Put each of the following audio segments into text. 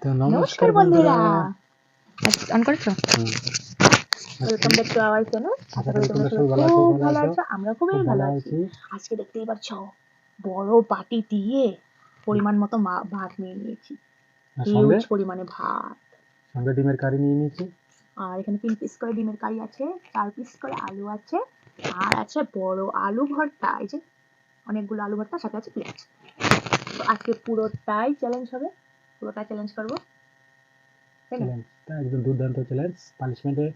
তো নমস্কার বন্ধুরা, অন করেছো? Welcome back to our channel. আশা করি তোমরা সবাই খুব ভালো আছো, আমরা খুবই ভালো আছি। আজকে দেখতেই পাচ্ছ বড় বাটি দিয়ে পরিমাণ মতো ভাত নিয়ে নিয়েছি, হিউজ পরিমাণে ভাত, সঙ্গে ডিমের কারি নিয়ে নিয়েছি। আর এখানে 3 পিস করে ডিমের কারি আছে, 4 পিস করে আলু আছে, আর আছে বড় আলু ভর্তা। এই যে অনেকগুলো আলু ভর্তা, সাথে আছে পেঁয়াজ। তো আজকে পুরোটাই চ্যালেঞ্জ হবে, পুরোটাই চ্যালেঞ্জ করবো। একদম দুর্দান্ত চ্যালেঞ্জ। পানিশমেন্টে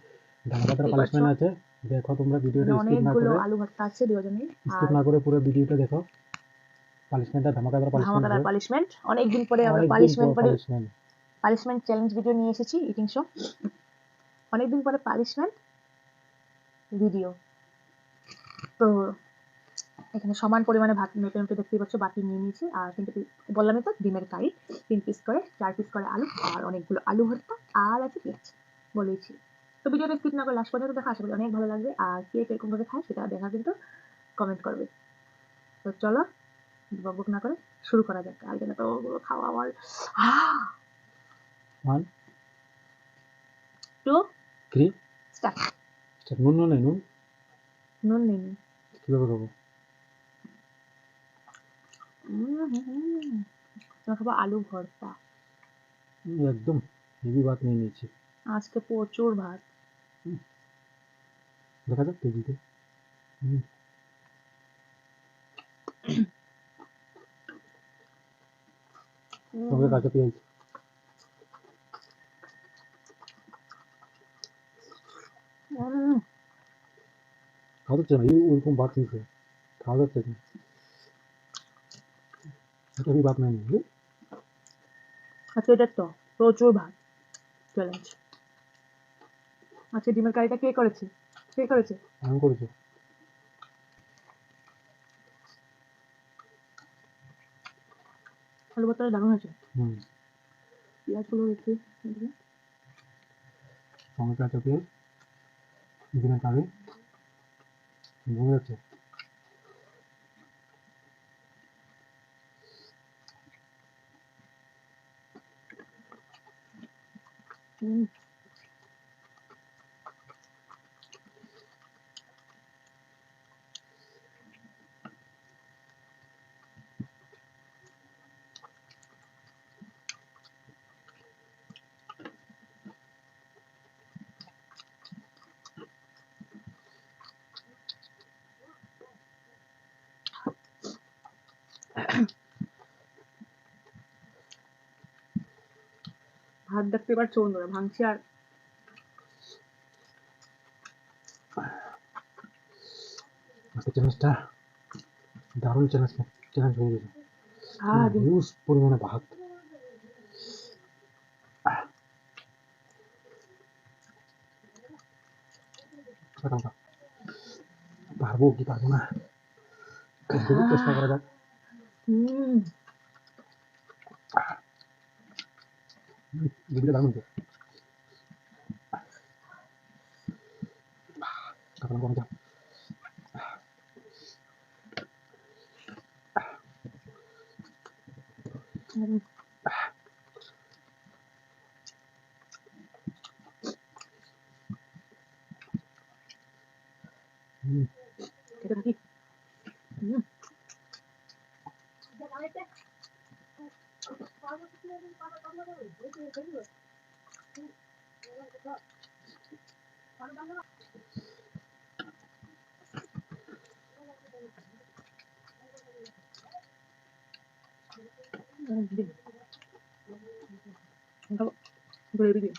ধামাকাদার পানিশমেন্ট আছে, দেখো তোমরা ভিডিওটা স্কিপ না করে। আলু ভর্তা আছে দুজনেই, স্কিপ না করে পুরো ভিডিওটা দেখো। পানিশমেন্টটা ধামাকাদার পানিশমেন্ট। অনেকদিন পরে আমরা পানিশমেন্ট চ্যালেঞ্জ ভিডিও নিয়ে এসেছি, ইটিং শো। অনেকদিন পরে পানিশমেন্ট ভিডিও। তো এখানে সমান পরিমাণে ভাত মেপে মেপে দেখতেই পাচ্ছ বাটি নিয়ে নিয়েছি। আর কিন্তু বললামই তো, ডিমের কারি 3 পিস করে, 4 পিস করে আলু, আর অনেকগুলো আলু ভর্তা, আর আছে পেঁয়াজ বলেছি। তো ভিডিওটা স্কিপ না করে লাস্ট পর্যন্ত দেখা, আশা করি অনেক ভালো লাগবে। আর কে কিরকম ভাবে খায় সেটা দেখা কিন্তু কমেন্ট করবে। তো চলো বকবক না করে শুরু করা যাক। আর যেন তো খাওয়া আমার 1 2 3 স্টার্ট। নুন নেই, নুন নেই, কিভাবে খাবো? খাবো আলু ভর্তা। একদম হেভি ভাত নিয়ে নিয়েছি আজকে, প্রচুর ভাত। দেখা যাক কেজিতে। সঙ্গে কাঁচা পেঁয়াজ। খাওয়া যাচ্ছে না, ওরকম ভাত নিয়েছে, খাওয়া যাচ্ছে না। হেভি ভাত নেই বুঝলি। আজকে এটা তো প্রচুর ভাত চ্যালেঞ্জ। আজকে ডিমের কারিটা কে করেছে? আমি করেছি। আলু ভর্তাটা দারুণ হয়েছে। পেঁয়াজগুলো একটু সঙ্গে কাঁচা পেঁয়াজ, ডিমের কারি, জমে যাচ্ছে। ভাত দেখতে এবার চলুন ধরে ভাঙছি। আর চ্যালেঞ্জটা দারুণ চ্যালেঞ্জ হয়ে গেছে। হিউজ পরিমাণে ভাত। পারবো কি পারবো না চেষ্টা করা যাক। দারুণ তো কাটালাম কমে যাও। গ্রেভি দিয়ে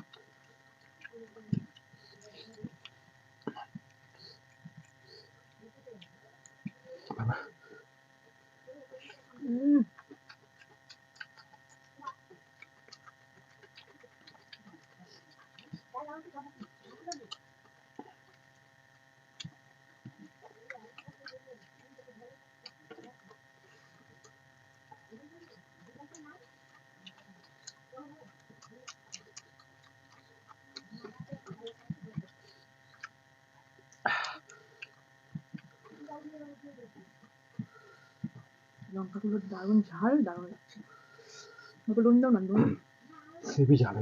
লঙ্কাগুলো দারুণ ঝাল, দারুণ লাগছে। নুন দাও না, নুন। হেভি ঝাল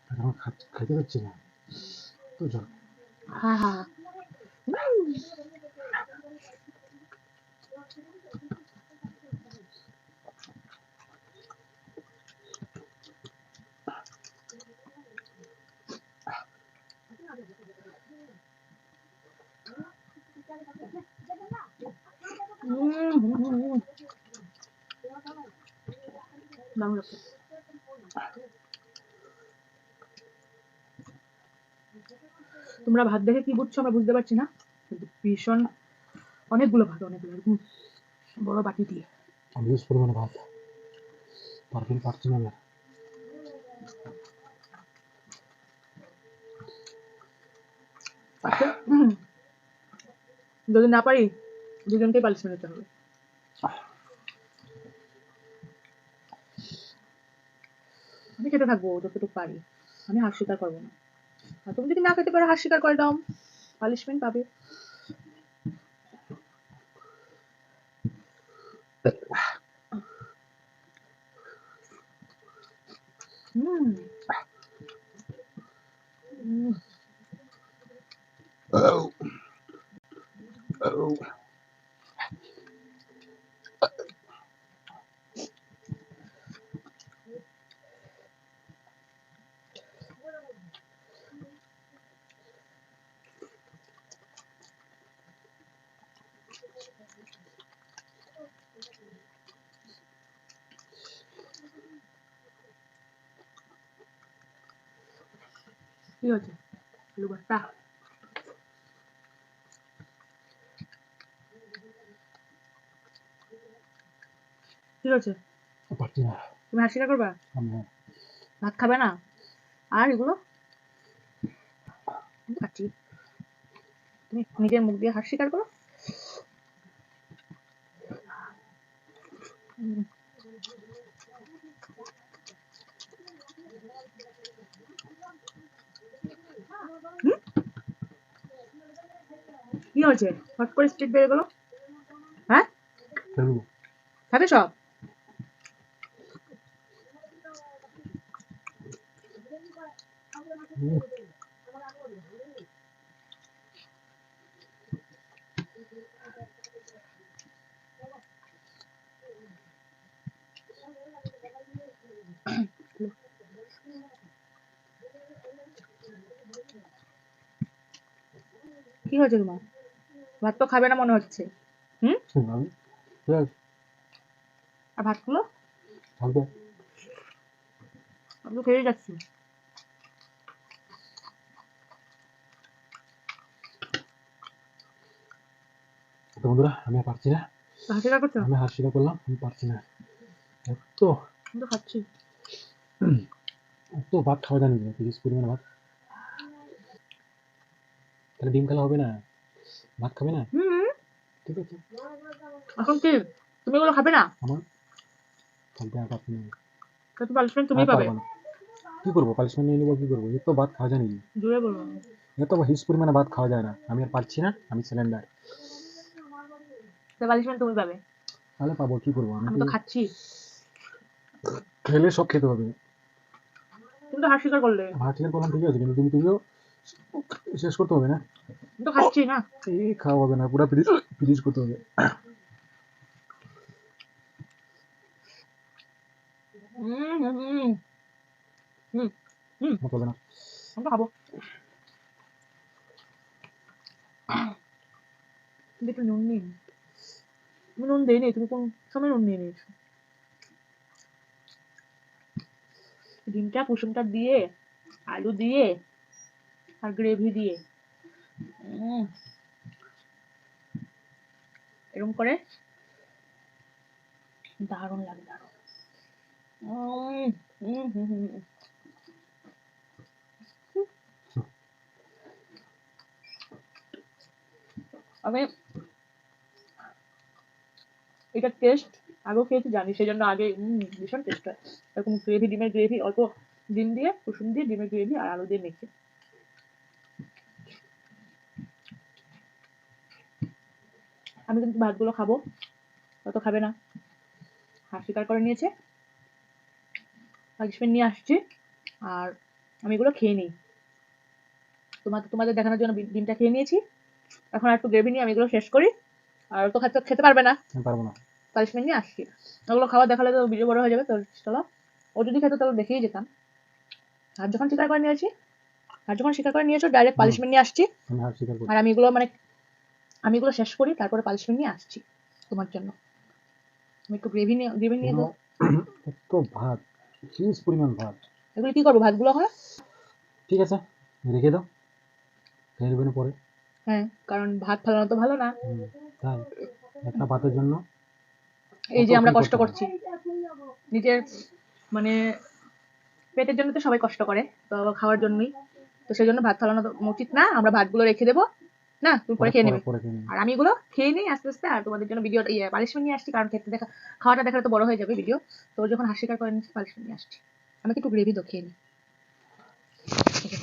আর আমার খাইতে পারছি না তো ঝাল। হ্যাঁ হ্যাঁ দারুণ লাগছে। তোমরা ভাত দেখে কি বুঝছো আমরা বুঝতে পারছি না, কিন্তু ভীষণ অনেকগুলো এরকম বড় বাটি দিয়ে। আমি ইউজ পরিমাণে ভাত পারছি না আমি। যদি না পারি দুজনকেই পানিশমেন্ট দিতে হবে। আমি খেতে থাকবো যতটুকু পারি, আমি হার স্বীকার করবো না। আর তুমি যদি না খেতে পারো হার স্বীকার করে দাও, পানিশমেন্ট পাবে। হুম কি হচ্ছে আলু ভর্তা? কি হচ্ছে? পারছি না তুমি হার স্বীকার করবা? আমি। ভাত খাবে না? আর এগুলো আমি তো খাচ্ছি, তুমি নিজের মুখ দিয়ে হার স্বীকার করো। কি হয়েছে হট করে স্ট্রিট বেড়ে গেল? হ্যাঁ ফেলবো খাবে সব? কি হয়েছে তোমার? ভাত তো খাবে না মনে হচ্ছে। আমি আর ভাতগুলো থাকবে। আমি তো খেয়ে যাচ্ছি। তো বন্ধুরা আমি আর পারছি না, হার স্বীকার করছো? আমি হার স্বীকার করলাম আমি পারছি না। এত আমি তো খাচ্ছি। এত ভাত খাওয়া জানি না, 30 পরিমাণে ভাত। তাহলে ডিম খেলা হবে না, ভাত খাবে না, হুম ঠিক আছে। এখন কি তুমি এগুলো খাবে না? আমার খাইতে আর পারছি না, তো পানিশমেন্ট তুমি আর পাবে। পারবো না। কি করবো, পানিশমেন্ট নিয়ে নেবো, কি করবো, এত ভাত খাওয়া জানি না, জোরে বলো। এত হিউজ পরিমাণে ভাত খাওয়া যায় না। আমি আর পারছি না, আমি সিলিন্ডার। তো পানিশমেন্ট তুমি পাবে। তাহলে পাবো, কি করবো, আমি আমি তো তো খাচ্ছি। খেলে সব খেতে হবে। তুমি তো হার স্বীকার করলে। ভাত স্বীকার করলাম ঠিক আছে, কিন্তু তুমিও শেষ করতে হবে না। আমি তো খাচ্ছি না। এই খাওয়া হবে না, পুরো ফিনিশ করতে হবে। হুম হুম হুম হুম হুম মতো হবে না। আমি তো খাবো। কিন্তু একটু নুন নিন। তুমি নুন দেয়নি, তুমি কোন সময় নুন নিয়ে নিয়েছো? ডিমটা কুসুমটা দিয়ে, আলু দিয়ে, আর গ্রেভি দিয়ে এরকম করে দারুণ লাগে, দারুণ। আমি এটার টেস্ট আগেও খেয়েছি জানি, সেই জন্য আগে ভীষণ টেস্ট হয় এরকম গ্রেভি, ডিমের গ্রেভি, অল্প ডিম দিয়ে, কুসুম দিয়ে, ডিমের গ্রেভি আর আলু দিয়ে মেখে। আমি কিন্তু ভাতগুলো খাবো, অত খাবে না, হার স্বীকার করে নিয়েছে। পালিশমেন্ট নিয়ে আসছি, আর আমি এগুলো খেয়ে নিই। তোমাদের দেখানোর জন্য ডিমটা খেয়ে নিয়েছি। এখন আর একটু গ্রেভি নিয়ে আমি এগুলো শেষ করি। আর তো খেতে পারবে না, আমি পারবো না। পালিশমেন্ট নিয়ে আসছি। ওগুলো খাওয়া দেখালে তো ভিডিও বড় হয়ে যাবে। তো চলো, ও যদি খেতো তাহলে দেখেই যেতাম। আর যখন স্বীকার করে নিয়েছো ডাইরেক্ট পালিশমেন্ট নিয়ে আসছি। আমি হার স্বীকার করছি। আর আমি এগুলো শেষ করি, তারপরে পালিশমেন্ট নিয়ে আসছি তোমার জন্য। আমি একটু গ্রেভি নিয়ে দাও। এত ভাত, হিউজ পরিমাণ ভাত। এগুলো কি করবো ভাতগুলো? হয় ঠিক আছে, রেখে দাও, খেয়ে নেবেন পরে। হ্যাঁ, কারণ ভাত ফেলানো তো ভালো না। তাই একটা ভাতের জন্য এই যে কত আমরা কি কষ্ট করতে করছি নিজের মানে পেটের জন্য, তো সবাই কষ্ট করে, তো খাওয়ার জন্যই। তো সেই জন্য ভাত ফেলানো তো উচিত না। আমরা ভাতগুলো রেখে দেবো না, তুমি পরে খেয়ে নেবে। আর আমি এগুলো খেয়ে নিই আস্তে আস্তে। আর তোমাদের জন্য ভিডিও পালিশমেন্ট নিয়ে আসছি, কারণ খাওয়াটা দেখালে তো বড় হয়ে যাবে ভিডিও। তো যখন হাসি কার করে নিচ্ছি, পালিশমেন্ট নিয়ে আসছি। আমাকে একটু গ্রেভি দাও, খেয়ে নিই।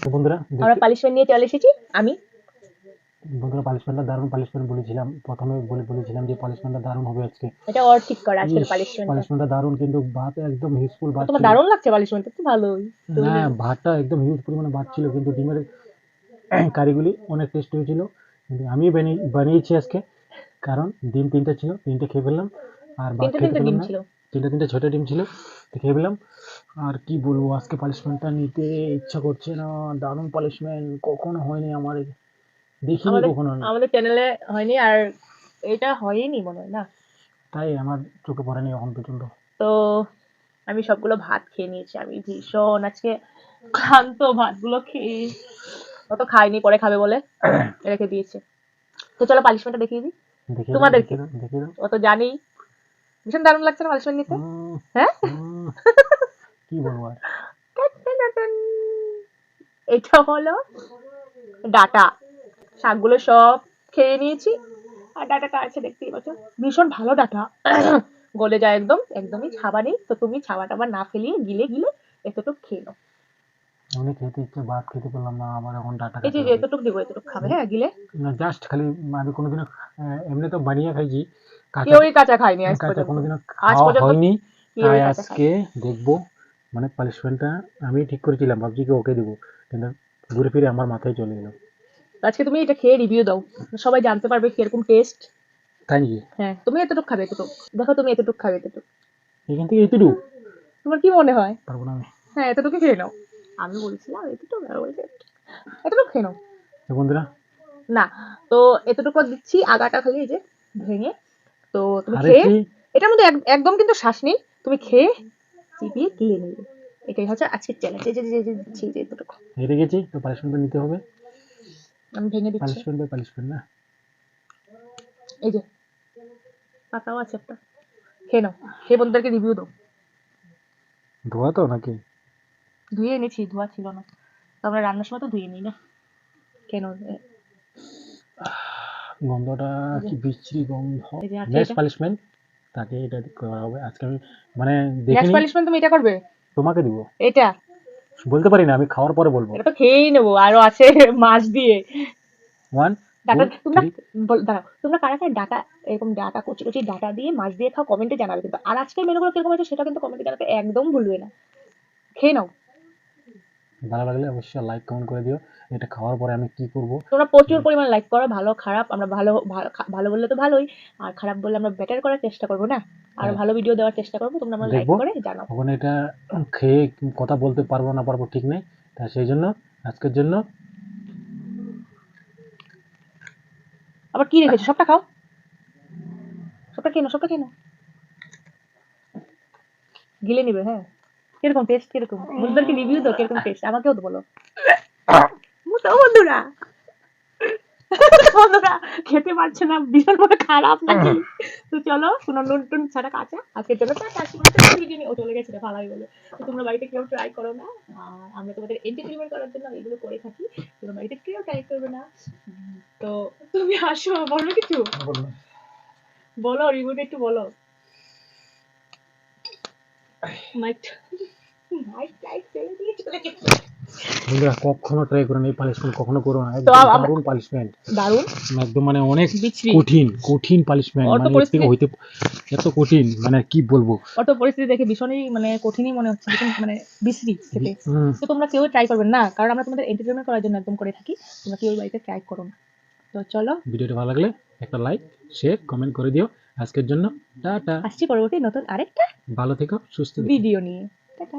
তো বন্ধুরা আমরা পালিশমেন্ট নিয়ে চলে এসেছি। বন্ধুরা পালিশমেন্টটা দারুণ পালিশমেন্ট বলেছিলাম, প্রথমে বলেছিলাম যে পালিশমেন্টটা দারুণ হবে আজকে। এটা ওর ঠিক করা আজকের পালিশমেন্টটা দারুণ, কিন্তু ভাত একদম হিউজফুল ভাত তোমার ছিল। দারুণ লাগছে পালিশমেন্ট তো ভালোই। হ্যাঁ, ভাতটা একদম হিউজ পরিমাণে ভাত ছিল, কিন্তু ডিমের কারিগুলি অনেক টেস্ট হয়েছিল। কিন্তু আমি বানিয়েছি আজকে, কারণ ডিম 3টা ছিল, 3টে খেয়ে ফেললাম। আর ভাত খেতে পেলাম না, 3টে 6টা ডিম ছিল, খেয়ে ফেললাম। আর কি বলবো, আজকে পালিশমেন্টটা নিতে ইচ্ছা করছে না। দারুণ পালিশমেন্ট, কখনো হয়নি আমার, দেখিনি কখনো। আমাদের চ্যানেলে হয়নি, আর এটা হয়নি মনে হয় না, তাই আমার চোখে পড়েনি এখন পর্যন্ত। তো আমি সবগুলো ভাত খেয়ে নিয়েছি। আমি ভীষণ আজকে ক্লান্ত, ভাতগুলো খেয়ে। অত খাইনি, পরে খাবে বলে রেখে দিয়েছে। তো চলো পালিশমেন্টটা দেখিয়ে দিই তোমাদেরকে। অত জানি ভীষণ দারুণ লাগছে না পালিশমেন্ট নিতে? হ্যাঁ, কি বলবো আর। এটা হলো ডাটা। শাকগুলো সব খেয়ে নিয়েছি, আর ডাটাটা আছে দেখতেই পাচ্ছ, ভীষণ ভালো ডাটা। গলে যায় একদমই ছাবা নেই। তো তুমি ছাবা টাবা না ফেলিয়ে গিলে এতটুকু খেয়ে নাও। আমি খেতে ইচ্ছে, ভাত খেতে পারলাম না, আমার এখন ডাটা এই যে এতটুকু দেবো, এতটুকু খাবে। হ্যাঁ, গিলে না, জাস্ট খালি। আমি কোনোদিনও এমনি তো বানিয়ে খাইছি, কেউই কাঁচা খায়নি আজ কাঁচা পর্যন্ত। কোনোদিনও খাওয়া হয়নি। তাই আজকে দেখবো, মানে পানিশমেন্টটা আমি ঠিক করেছিলাম, ভাবছি কি ওকে দেবো, কিন্তু ঘুরে ফিরে আমার মাথায় চলে এলো। আজকে তুমি এটা খেয়ে রিভিউ দাও, সবাই জানতে পারবে কিরকম টেস্ট। তাই নাকি? হ্যাঁ, তুমি এতটুকু খাবে, দেখো তুমি এতটুকু খাবে, এখান থেকে এতটুকু তোমার কি মনে হয়? পারবো না আমি। হ্যাঁ, এতটুকু খেয়ে নাও। আমি বলছিলাম এতটুকু খেয়ে নাও। বন্ধুরা না, তো এতটুকু দিচ্ছি, আগাটা খালি এই যে ভেঙে। তো তুমি খেয়ে, এটার মধ্যে একদম কিন্তু শ্বাস নেই, তুমি খেয়ে চিবিয়ে গিলে নেবে। এটাই হচ্ছে আজকের চ্যালেঞ্জ। এই যে দিচ্ছি, যে এতটুকু হেরে গেছি, তো পানিশমেন্ট নিতে হবে। আমি ভেঙে দিচ্ছি। পানিশমেন্ট না, এই যে পাতাও আছে একটা। খেয়ে নাও, খেয়ে বন্ধুদেরকে রিভিউ দাও। ধোয়া তো নাকি? ধুয়ে এনেছি, ধোয়া ছিল না, তো আমরা রান্নার সময় তো ধুয়ে নিই না। কেন গন্ধটা কি বিশ্রী গন্ধ। নেক্সট পানিশমেন্ট তাকে এটা করা হবে আজকে। আমি মানে দেখিনি। নেক্সট পানিশমেন্ট তুমি এটা করবে, তোমাকে দিব। এটা বলতে পারি না, আমি খাওয়ার পরে বলবো। এটা তো খেয়েই নেবো, আরো আছে মাছ দিয়ে। 1 ডাটা 2 3 দাঁড়াও, তোমরা কারা কারা ডাটা, এরকম ডাটা কচি কচি ডাটা দিয়ে মাছ দিয়ে খাও, কমেন্টে জানাবে কিন্তু। আর আজকের মেনুগুলো কিরকম হয়েছে সেটা কিন্তু কমেন্টে জানাতে একদম ভুলবে না। খেয়ে নাও, ভালো লাগলে অবশ্যই লাইক কমেন্ট করে দিও। এটা খাওয়ার পরে আমি কি করব, তোমরা প্রচুর পরিমাণ লাইক করো। ভালো খারাপ আমরা ভালো বললে তো ভালোই, আর খারাপ বললে আমরা বেটার করার চেষ্টা করবো না, আর ভালো ভিডিও দেওয়ার চেষ্টা করবো। তোমরা আমরা লাইক করে জানাও। ওখানে এটা খেয়ে কথা বলতে পারবো না পারবো ঠিক নেই, তাই সেই জন্য আজকের জন্য আবার কি রেখেছো, সবটা খাও, সবটা খেয়ে নাও, গিলে নিবে। হ্যাঁ, কিরকম টেস্ট, কিরকম বন্ধুদেরকে রিভিউ দাও, কিরকম টেস্ট আমাকেও তো বলো। বন্ধুরা খেতে পারছে না, ভীষণ ভাবে খারাপ নাকি? তো চলো, কোনো নুন টুন ছাড়া কাঁচা আজকের জন্য ও চলে গেছে ভালোই বলে। তো তোমরা বাড়িতে কেউ ট্রাই করো না, আমরা তোমাদের এন্টারটেইনমেন্ট করার জন্য এগুলো করে থাকি, তোমরা বাড়িতে কেউ ট্রাই করবে না। তো তুমি আসো, বলবে কিছু বলো, রিভিউটা একটু বলো। মাইক ছেড়ে দিয়ে চলে গেছে। বন্ধুরা কখনো ট্রাই করো না এই পালিশমেন্ট, কখনো করো না, তো একদম আমরা দারুণ পালিশমেন্ট, দারুণ একদম মানে অনেক বিচ্ছিরি কঠিন পালিশমেন্ট, ওর তো মানে এর থেকে পরিস্থিতি হইতে এত কঠিন মানে কি বলবো। ওর তো পরিস্থিতি দেখে ভীষণই মানে কঠিনই মনে হচ্ছে, ভীষণ মানে বিশ্রী খেতে। হুম, তো তোমরা কেউ ট্রাই করবেন না, কারণ আমরা তোমাদের এন্টারটেনমেন্ট করার জন্য একদম করে থাকি। তোমরা কেউ বাড়িতে ট্রাই করো না। তো চলো, ভিডিওটা ভালো লাগলে একটা লাইক শেয়ার কমেন্ট করে দিও। আজকের জন্য টাটা, আসছি পরবর্তী নতুন আরেকটা ভালো থেকো সুস্থ থেকো। ভিডিও নিয়ে। টাটা।